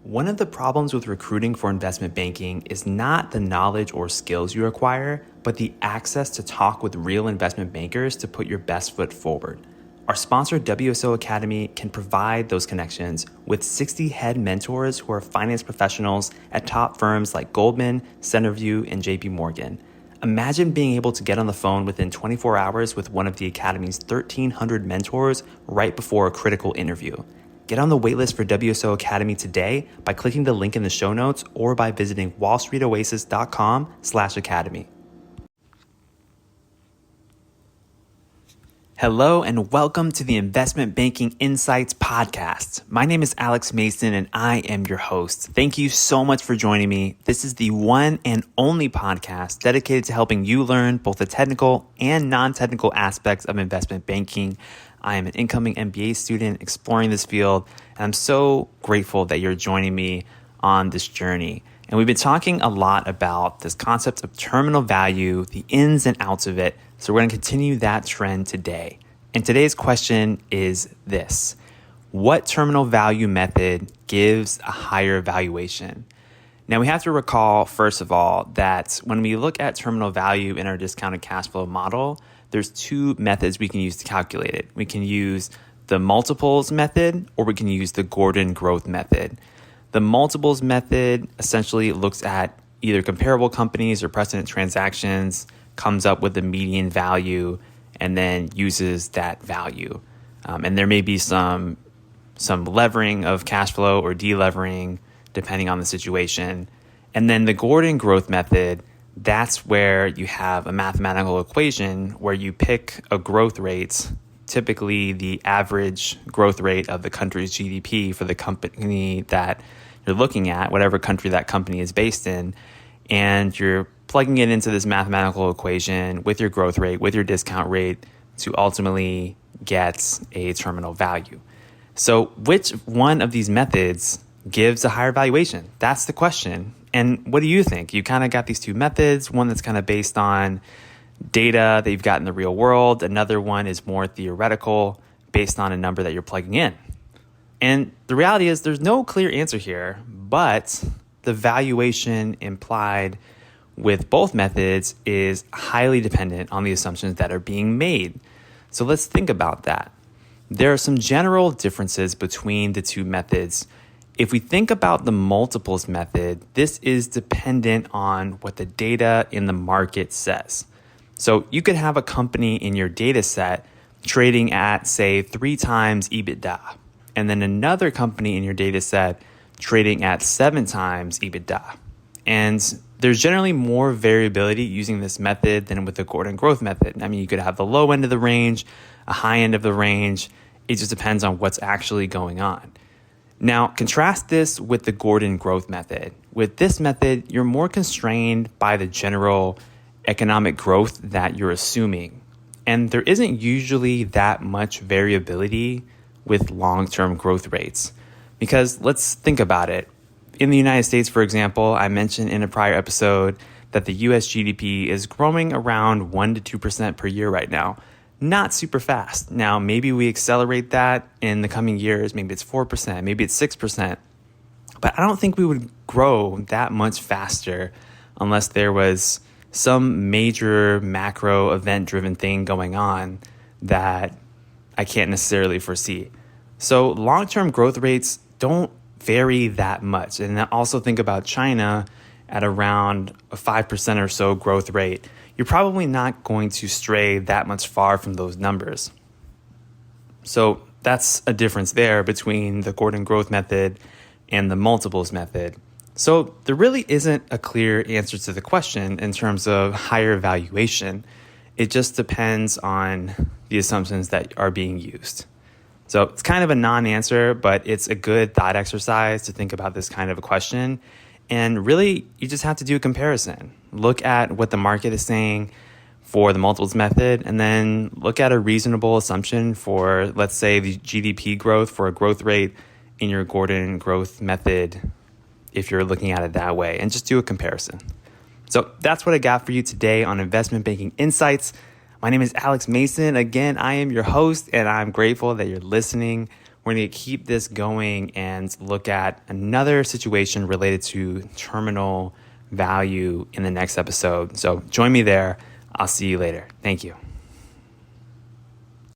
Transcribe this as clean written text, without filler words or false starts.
One of the problems with recruiting for investment banking is not the knowledge or skills you acquire, but the access to talk with real investment bankers to put your best foot forward. Our sponsor, WSO Academy, can provide those connections with 60 head mentors who are finance professionals at top firms like Goldman, Centerview, and JP Morgan. Imagine being able to get on the phone within 24 hours with one of the Academy's 1,300 mentors right before a critical interview. Get on the waitlist for WSO Academy today by clicking the link in the show notes or by visiting wallstreetoasis.com/academy. Hello and welcome to the Investment Banking Insights podcast. My name is Alex Mason and I am your host. Thank you so much for joining me. This is the one and only podcast dedicated to helping you learn both the technical and non-technical aspects of investment banking. I am an incoming MBA student exploring this field, and I'm so grateful that you're joining me on this journey. And we've been talking a lot about this concept of terminal value, the ins and outs of it. So we're going to continue that trend today. And today's question is this: what terminal value method gives a higher valuation? Now, we have to recall, first of all, that when we look at terminal value in our discounted cash flow model, there's two methods we can use to calculate it. We can use the multiples method, or we can use the Gordon growth method. The multiples method essentially looks at either comparable companies or precedent transactions, comes up with the median value, and then uses that value. And there may be some levering of cash flow or delevering, depending on the situation. And then the Gordon growth method, that's where you have a mathematical equation where you pick a growth rate, typically the average growth rate of the country's GDP for the company that you're looking at, whatever country that company is based in, and you're plugging it into this mathematical equation with your growth rate, with your discount rate, to ultimately get a terminal value. So which one of these methods gives a higher valuation? That's the question. And what do you think? You kind of got these two methods, one that's kind of based on data that you've got in the real world. Another one is more theoretical, based on a number that you're plugging in. And the reality is there's no clear answer here, but the valuation implied with both methods is highly dependent on the assumptions that are being made. So let's think about that. There are some general differences between the two methods. If we think about the multiples method, this is dependent on what the data in the market says. So you could have a company in your data set trading at, say, 3 times EBITDA, and then another company in your data set trading at 7 times EBITDA. And there's generally more variability using this method than with the Gordon growth method. I mean, you could have the low end of the range, a high end of the range. It just depends on what's actually going on. Now, contrast this with the Gordon growth method. With this method, you're more constrained by the general economic growth that you're assuming. And there isn't usually that much variability with long-term growth rates. Because let's think about it. In the United States, for example, I mentioned in a prior episode that the US GDP is growing around 1% to 2% per year right now. Not super fast. Now, maybe we accelerate that in the coming years. Maybe it's 4%, maybe it's 6%. But I don't think we would grow that much faster unless there was some major macro event-driven thing going on that I can't necessarily foresee. So long-term growth rates don't vary that much. And also think about China at around a 5% or so growth rate. You're probably not going to stray that much far from those numbers. So that's a difference there between the Gordon growth method and the multiples method. So there really isn't a clear answer to the question in terms of higher valuation. It just depends on the assumptions that are being used. So it's kind of a non-answer, but it's a good thought exercise to think about this kind of a question. And really, you just have to do a comparison. Look at what the market is saying for the multiples method, and then look at a reasonable assumption for, let's say, the GDP growth for a growth rate in your Gordon growth method, if you're looking at it that way, and just do a comparison. So that's what I got for you today on Investment Banking Insights. My name is Alex Mason. Again, I am your host, and I'm grateful that you're listening. We're going to keep this going and look at another situation related to terminal value in the next episode. So join me there. I'll see you later. Thank you.